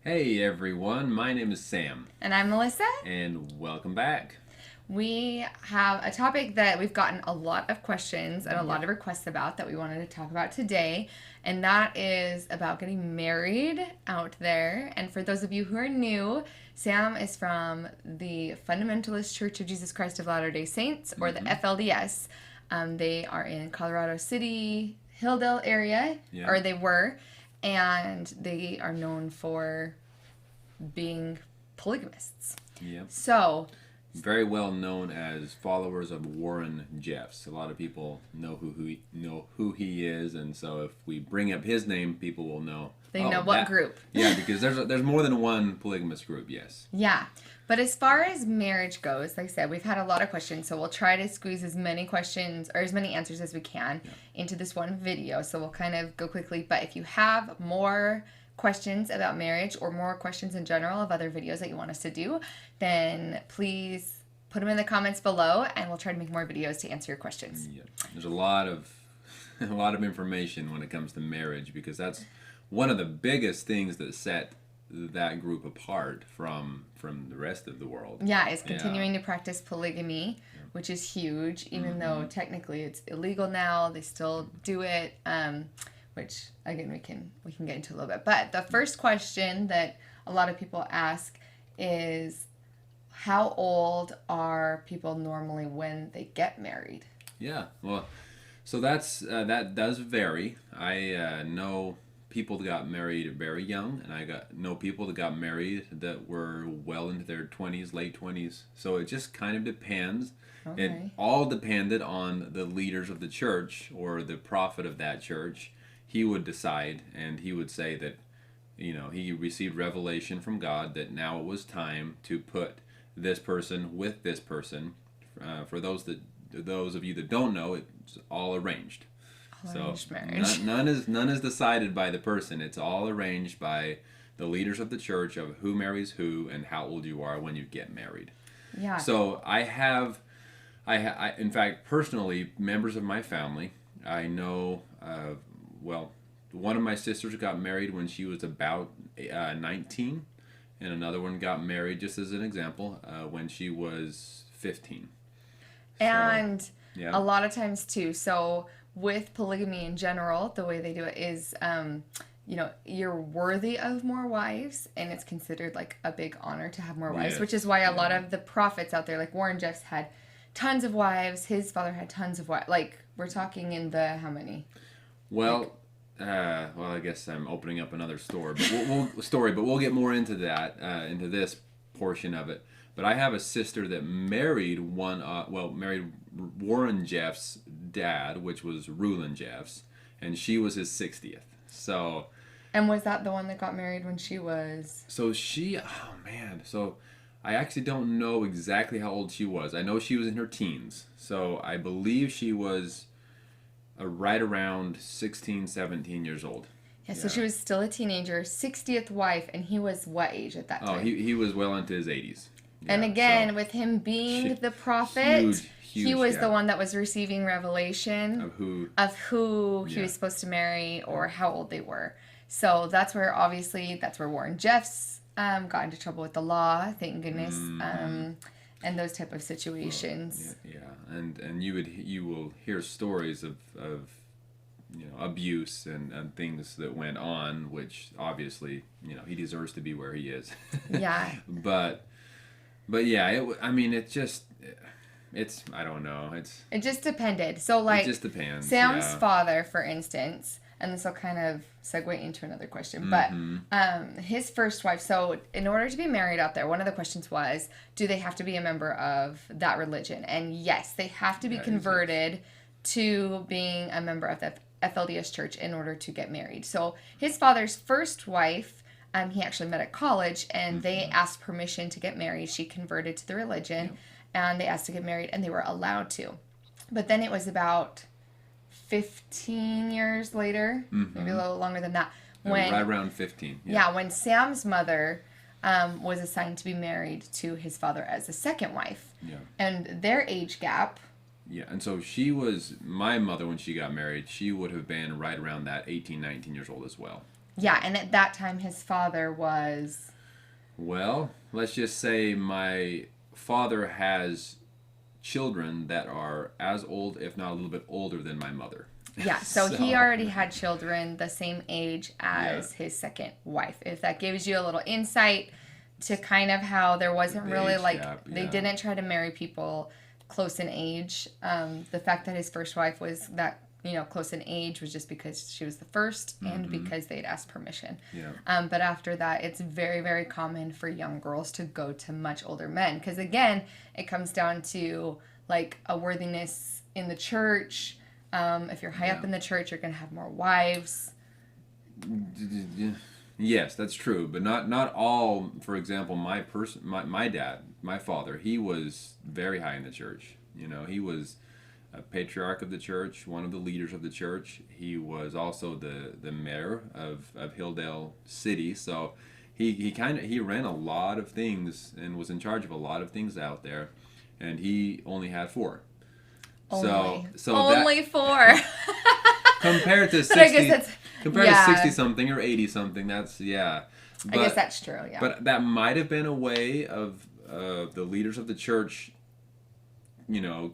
Hey everyone, my name is Sam, And I'm Melissa. and welcome back. We have a topic that we've gotten a lot of questions and a lot Yep. of requests about that we wanted to talk about today. And that is about getting married out there. And for those of you who are new, Sam is from the Fundamentalist Church of Jesus Christ of Latter day Saints, or the FLDS. They are in Colorado City, Hilldale area, Yeah. or they were. And they are known for being polygamists. Yep. So, Very well known as followers of Warren Jeffs. A lot of people know who he is, and so if we bring up his name, people will know. they Oh, know what group. Yeah, because there's more than one polygamous group. Yes. Yeah. But as far as marriage goes, like I said, we've had a lot of questions, so we'll try to squeeze as many questions or as many answers as we can into this one video. So we'll kind of go quickly. But if you have more questions about marriage or more questions in general of other videos that you want us to do, then please put them in the comments below and we'll try to make more videos to answer your questions. Yeah. There's a lot of a lot of information when it comes to marriage because that's one of the biggest things that set that group apart from the rest of the world. Yeah, is continuing to practice polygamy, which is huge, even though technically it's illegal now. They still do it, which again we can get into a little bit. But the first question that a lot of people ask is, how old are people normally when they get married? Yeah, well, so that does vary. I know people that got married very young, and I know people that got married that were well into their 20s, late 20s. So it just kind of depends. It Okay. all depended on the leaders of the church or the prophet of that church. He would decide, and he would say that, he received revelation from God that now it was time to put this person with this person. For those of you that don't know, it's all arranged. Arranged marriage. None is decided by the person. It's all arranged by the leaders of the church of who marries who and how old you are when you get married. Yeah. So in fact, personally, members of my family, I know. Well, one of my sisters got married when she was about 19, and another one got married, just as an example, when she was 15. And Yeah. a lot of times too. So with polygamy in general, the way they do it is, you're worthy of more wives, and it's considered like a big honor to have more wives, Yes, which is why a lot yeah. of the prophets out there, like Warren Jeffs, had tons of wives. His father had tons of wives. Like we're talking in the how many? Well, I guess I'm opening up another story, but we'll get more into that, into this portion of it. But I have a sister that married married Warren Jeff's dad, which was Rulon Jeffs, and she was his 60th. And was that the one that got married when she was? Oh man, so I actually don't know exactly how old she was. I know she was in her teens, so I believe she was right around 16, 17 years old. Yeah, so she was still a teenager, 60th wife, and he was what age at that Oh, time? he was well into his 80s. And Yeah, again, so with him being Hu- the prophet, he huge was gap the one that was receiving revelation of who. of who he Yeah. was supposed to marry or how old they were. So that's where Warren Jeffs got into trouble with the law, thank goodness, and those type of situations. Yeah, and you will hear stories of abuse and things that went on, which obviously he deserves to be where he is. Yeah. But yeah, I mean it's I don't know, It just depended. So like it just depends. Sam's Yeah. father, for instance, and this will kind of segue into another question, but his first wife, so in order to be married out there, one of the questions was, do they have to be a member of that religion? And yes, they have to be converted to being a member of the FLDS church in order to get married. So his father's first wife, he actually met at college, and they asked permission to get married. She converted to the religion, and they asked to get married, and they were allowed to. But then it was about 15 years later, maybe a little longer than that, when Right around 15. when Sam's mother was assigned to be married to his father as a second wife. Yeah. And their age gap. Yeah, and so my mother when she got married, she would have been right around that 18, 19 years old as well. Yeah, and at that time his father was. Well, let's just say my father has children that are as old, if not a little bit older than my mother. Yeah, so he So, already had children the same age yeah, as his second wife. If that gives you a little insight to kind of how there wasn't the really age like, gap, they yeah. didn't try to marry people close in age. The fact that his first wife was that, close in age was just because she was the first and because they'd asked permission. Yeah. But after that, it's very, very common for young girls to go to much older men. Because again, it comes down to like a worthiness in the church. If you're high up Yeah. in the church, you're going to have more wives. Yes, that's true, but not all. For example, my dad, my father, he was very high in the church. He was a patriarch of the church, one of the leaders of the church. He was also the mayor of Hilldale City. So he ran a lot of things and was in charge of a lot of things out there, and he only had four. Only. So Only that four. compared to But I guess 60 that's. compared Yeah. to 60 something or 80 something, that's yeah. I guess But that's true, yeah. but that might have been a way of the leaders of the church, you know,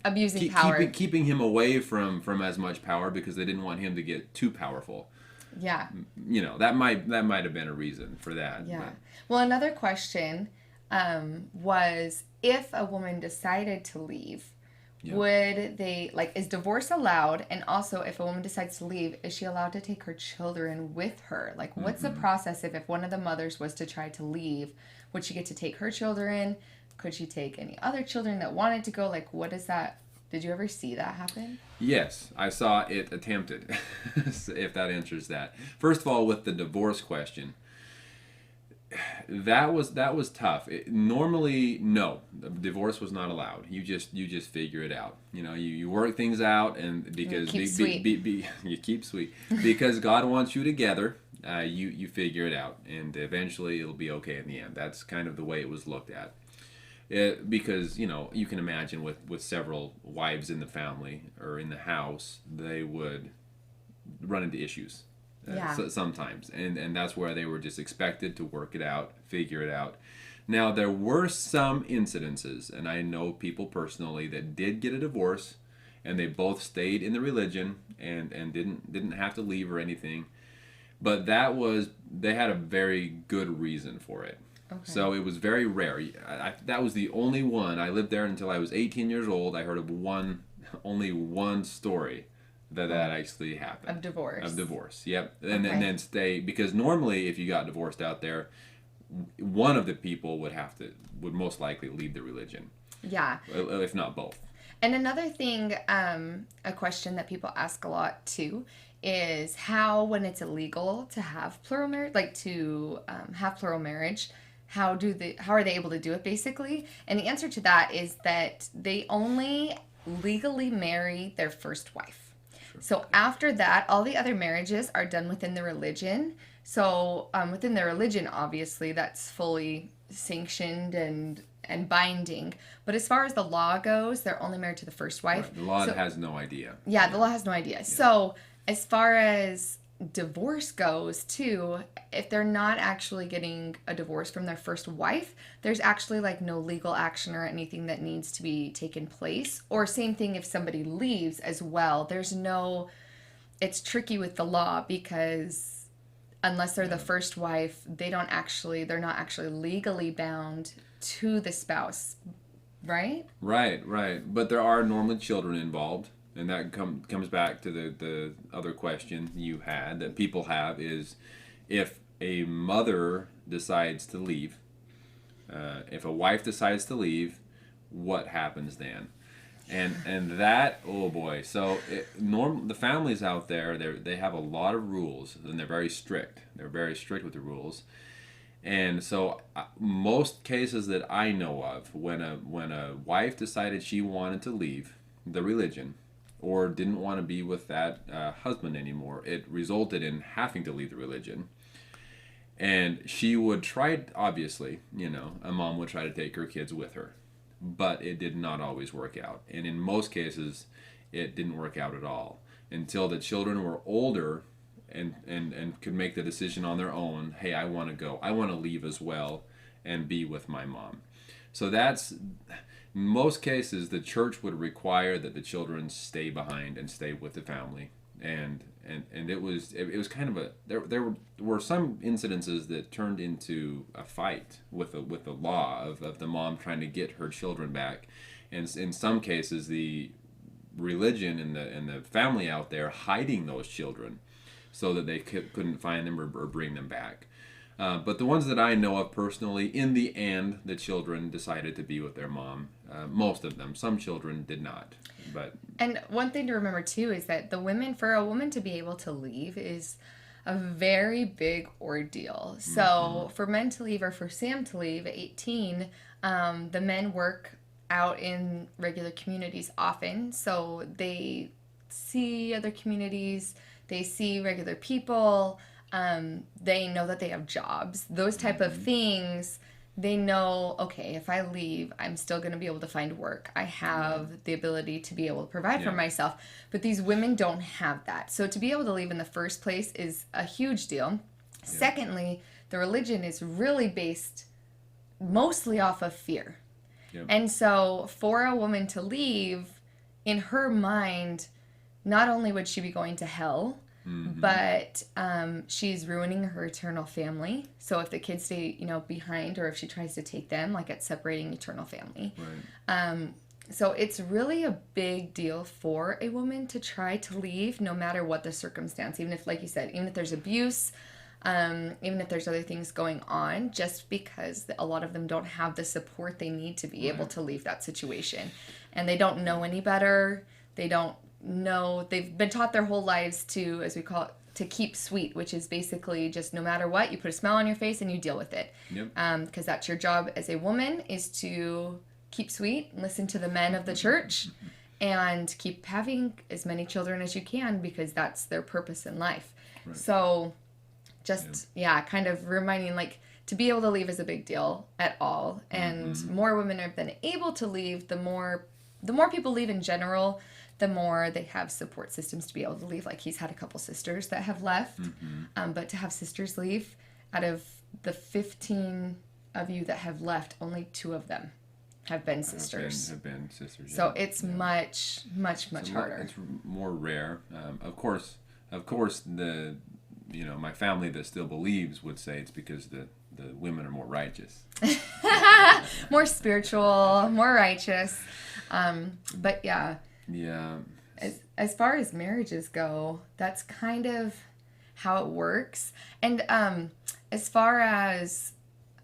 Abusing power. keeping him away from as much power because they didn't want him to get too powerful. Yeah. That might have been a reason for that. Yeah. But, Well, another question was if a woman decided to leave, Yeah. would they, like, is divorce allowed? And also, if a woman decides to leave, is she allowed to take her children with her? Like, what's the process if one of the mothers was to try to leave? Would she get to take her children? Could she take any other children that wanted to go? Like, what is that? Did you ever see that happen? Yes, I saw it attempted. If that answers that. First of all, with the divorce question, that was tough. Normally, no, divorce was not allowed. You just figure it out. You work things out, and because keep sweet. you keep sweet because God wants you together. You figure it out, and eventually it'll be okay in the end. That's kind of the way it was looked at. Because you can imagine with several wives in the family or in the house, they would run into issues. Yeah. Sometimes, and that's where they were just expected to work it out, figure it out. Now there were some incidences, and I know people personally that did get a divorce, and they both stayed in the religion and didn't have to leave or anything, but they had a very good reason for it. Okay. So it was very rare. That was the only one. I lived there until I was 18 years old. I heard of only one story that actually happened. Of divorce. Of divorce, yep. And Okay. then stay, because normally if you got divorced out there, one of the people would most likely leave the religion. Yeah. If not both. And another thing, a question that people ask a lot too, is how, when it's illegal to have plural marriage, like to have plural marriage, how are they able to do it basically? And the answer to that is that they only legally marry their first wife. So after that, all the other marriages are done within the religion. So within the religion, obviously, that's fully sanctioned and binding. But as far as the law goes, they're only married to the first wife. Right. The law has no idea. Yeah, the law has no idea. Yeah. So as far as divorce goes too, if they're not actually getting a divorce from their first wife, there's actually like no legal action or anything that needs to be taken place. Or same thing if somebody leaves as well. It's tricky with the law because unless they're the first wife, they're not actually legally bound to the spouse, right? Right. But there are normally children involved. And that comes back to the other question you had that people have is if a mother decides to leave, if a wife decides to leave, what happens then? And that, oh boy. So the families out there, they have a lot of rules and they're very strict. They're very strict with the rules. And so most cases that I know of, when a wife decided she wanted to leave the religion, or didn't want to be with that husband anymore, it resulted in having to leave the religion. And she would try, obviously, a mom would try to take her kids with her. But it did not always work out. And in most cases, it didn't work out at all. Until the children were older and could make the decision on their own. Hey, I want to go. I want to leave as well and be with my mom. So that's, in most cases, the church would require that the children stay behind and stay with the family. And it was kind of a, there were some incidences that turned into a fight with the law of the mom trying to get her children back, and in some cases the religion and the family out there hiding those children so that they couldn't find them or bring them back. But the ones that I know of personally, in the end, the children decided to be with their mom. Most of them. Some children did not. And one thing to remember too is that for a woman to be able to leave is a very big ordeal. So for men to leave, or for Sam to leave at 18, the men work out in regular communities often. So they see other communities, they see regular people, they know that they have jobs, those type of things. They know, okay, if I leave, I'm still going to be able to find work. I have the ability to be able to provide for myself. But these women don't have that. So to be able to leave in the first place is a huge deal. Yeah. Secondly, the religion is really based mostly off of fear. Yeah. And so for a woman to leave, in her mind, not only would she be going to hell, but she's ruining her eternal family. So if the kids stay, behind, or if she tries to take them, like, it's separating eternal family. Right. So it's really a big deal for a woman to try to leave, no matter what the circumstance. Even if, like you said, even if there's abuse, even if there's other things going on, just because a lot of them don't have the support they need to be able to leave that situation. And they don't know any better. They don't know, they've been taught their whole lives to, as we call it, to keep sweet, which is basically just no matter what, you put a smile on your face and you deal with it. Yep. Because that's your job as a woman, is to keep sweet, listen to the men of the church, and keep having as many children as you can, because that's their purpose in life. Right. So just, kind of reminding, like, to be able to leave is a big deal at all. And more women have been able to leave, the more people leave in general, the more they have support systems to be able to leave. Like, he's had a couple sisters that have left, but to have sisters leave, out of the 15 of you that have left, only 2 of them have been sisters. Have been sisters. So it's much harder. It's more rare. Of course, the my family that still believes would say it's because the women are more righteous, more spiritual, more righteous. But yeah. Yeah. As far as marriages go, that's kind of how it works. And as far as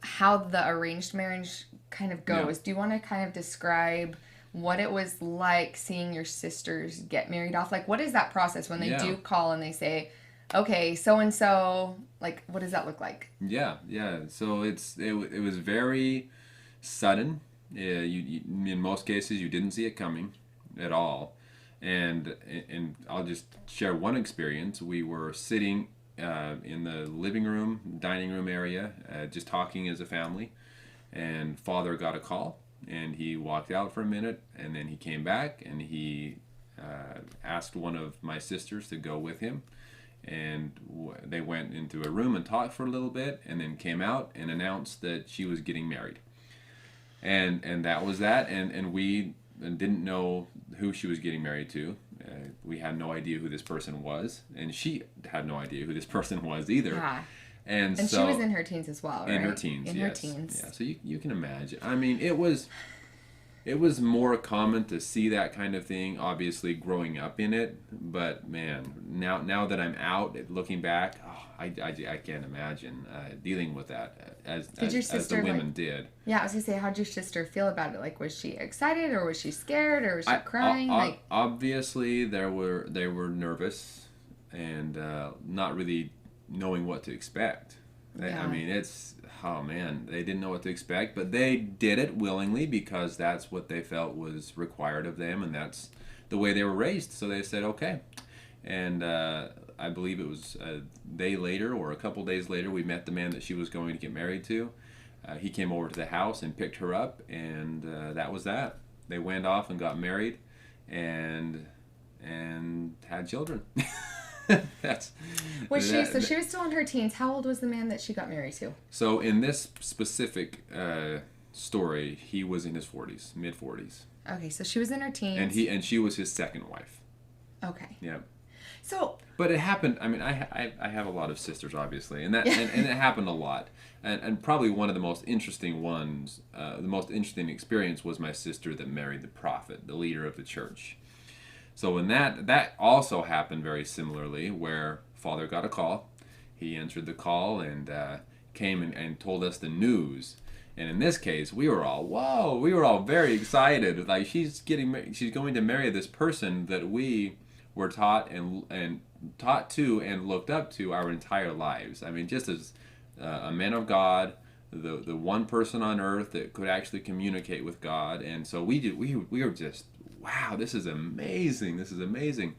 how the arranged marriage kind of goes, do you want to kind of describe what it was like seeing your sisters get married off? Like, what is that process when they do call and they say, okay, so-and-so, like, what does that look like? Yeah. So it was very sudden. You in most cases, you didn't see it coming at all. And I'll just share one experience. We were sitting in the living room, dining room area, just talking as a family, and father got a call, and he walked out for a minute, and then he came back, and he asked one of my sisters to go with him, and they went into a room and talked for a little bit, and then came out and announced that she was getting married. And that was that, and we didn't know who she was getting married to. We had no idea who this person was, and she had no idea who this person was either. Yeah. And so, she was in her teens as well, right? In her teens, her teens. Yeah, so you can imagine. I mean, it was more common to see that kind of thing, obviously, growing up in it. But, man, now that I'm out, looking back, I can't imagine dealing with that as the women did. Yeah, I was going to say, how'd your sister feel about it? Like, was she excited, or was she scared, or was she crying? Obviously, they were nervous and not really knowing what to expect. I mean, they didn't know what to expect, but they did it willingly because that's what they felt was required of them, and that's the way they were raised. So they said, okay. And I believe it was a day later or a couple days later, we met the man that she was going to get married to. He came over to the house and picked her up, and that was that. They went off and got married and had children. That's So she was still in her teens. How old was the man that she got married to? So in this specific story, he was in his 40s, mid 40s. Okay, so she was in her teens. And she was his second wife. Okay. Yeah. So. But it happened. I mean, I have a lot of sisters, obviously, and it happened a lot. And probably one of the most interesting ones, the most interesting experience was my sister that married the prophet, the leader of the church. So when that also happened very similarly, where father got a call, he answered the call and came and told us the news. And in this case, we were all very excited. Like she's going to marry this person that we were taught to and looked up to our entire lives. I mean, just as a man of God, the one person on earth that could actually communicate with God. And so we were just, wow, this is amazing. This is amazing.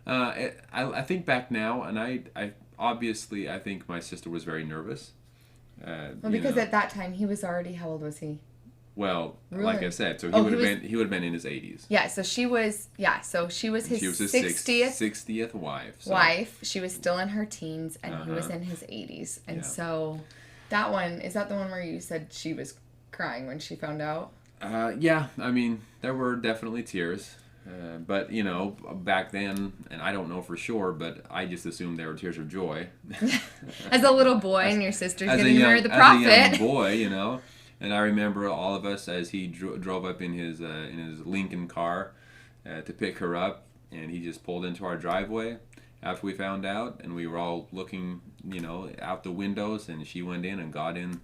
I think back now, and I obviously think my sister was very nervous. Well, because at that time he was already, how old was he? Well, really? Like I said, so he would have been in his 80s. Yeah, so she was his 60th wife. So. She was still in her teens, and he was in his 80s. And so that one, is that the one where you said she was crying when she found out? Yeah, I mean, there were definitely tears. But, back then, and I don't know for sure, but I just assumed they were tears of joy. As a little boy, and your sister's getting to marry the prophet. As a young boy, And I remember all of us as he drove up in his Lincoln car to pick her up, and he just pulled into our driveway after we found out, and we were all looking, out the windows, and she went in and got in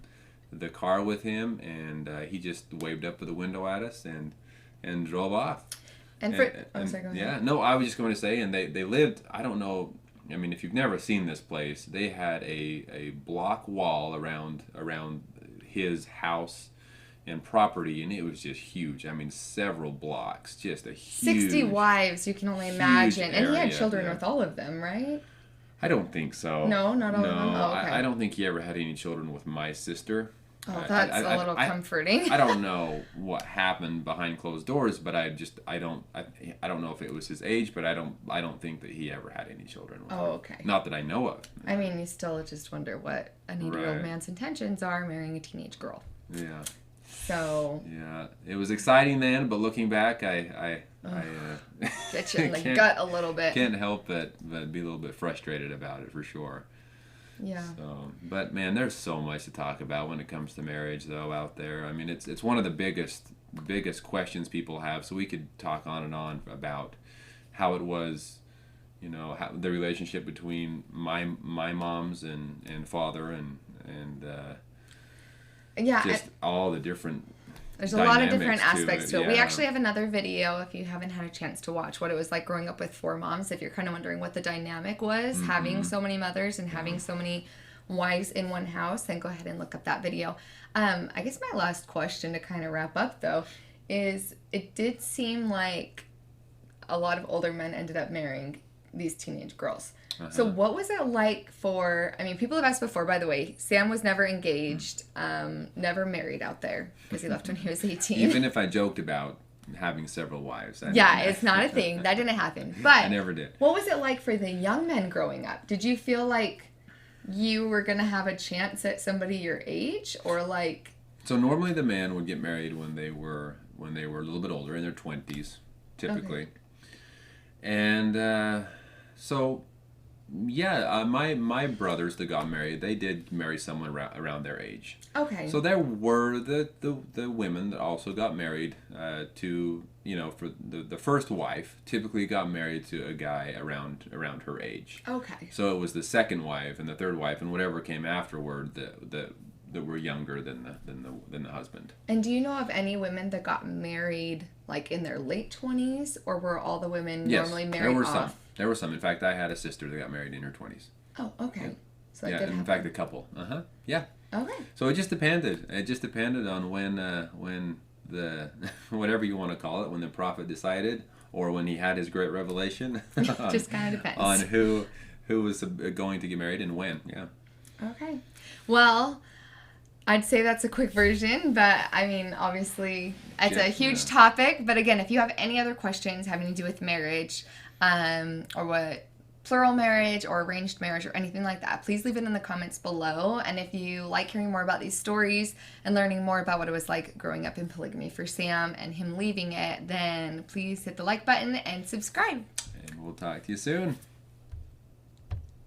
the car with him, and he just waved up the window at us and drove off. Sorry, go ahead. Yeah, no, I was just going to say, and they lived, I don't know, I mean, if you've never seen this place, they had a block wall around his house and property, and it was just huge. I mean, several blocks, just a huge 60 wives, you can only imagine. And he had children yeah. with all of them, right? I don't think so. No, not all of them? Oh, okay. I don't think he ever had any children with my sister. Oh, that's a little comforting. I don't know what happened behind closed doors, but I don't know if it was his age, but I don't think that he ever had any children with her. Okay. Not that I know of. I mean, you still just wonder what an 80-year-old man's intentions are marrying a teenage girl. Yeah. So. Yeah, it was exciting then, but looking back, I get you in the gut a little bit. Can't help but be a little bit frustrated about it for sure. Yeah. So, but man, there's so much to talk about when it comes to marriage, though, out there. I mean, it's one of the biggest questions people have. So we could talk on and on about how it was, how the relationship between my moms and father and just all the different. There's a lot of different aspects to it. Yeah. We actually have another video if you haven't had a chance to watch what it was like growing up with 4 moms. If you're kind of wondering what the dynamic was, having so many mothers and having so many wives in one house, then go ahead and look up that video. I guess my last question to kind of wrap up, though, is it did seem like a lot of older men ended up marrying these teenage girls. So what was it like people have asked before, by the way, Sam was never engaged, never married out there because he left when he was 18. Even if I joked about having several wives. It's not a thing. That didn't happen. But I never did. What was it like for the young men growing up? Did you feel like you were going to have a chance at somebody your age or like... So normally the man would get married when they were a little bit older, in their 20s, typically. Okay. And so... Yeah, my brothers that got married, they did marry someone around their age. Okay. So there were the women that also got married to, for the first wife typically got married to a guy around her age. Okay. So it was the second wife and the third wife and whatever came afterward that were younger than the husband. And do you know of any women that got married like in their late 20s, or were all the women normally married there were off? Some. There were some. In fact, I had a sister that got married in her 20s. Oh, okay. Yeah. So that did happen. In fact, a couple. Yeah. Okay. So it just depended. It just depended on when the whatever you want to call it, when the prophet decided, or when he had his great revelation. Just kind of depends on who was going to get married and when. Yeah. Okay. Well, I'd say that's a quick version, but I mean, obviously, it's a huge topic. But again, if you have any other questions having to do with marriage, or what plural marriage or arranged marriage or anything like that, please leave it in the comments below. And if you like hearing more about these stories and learning more about what it was like growing up in polygamy for Sam and him leaving it, then please hit the like button and subscribe. And we'll talk to you soon.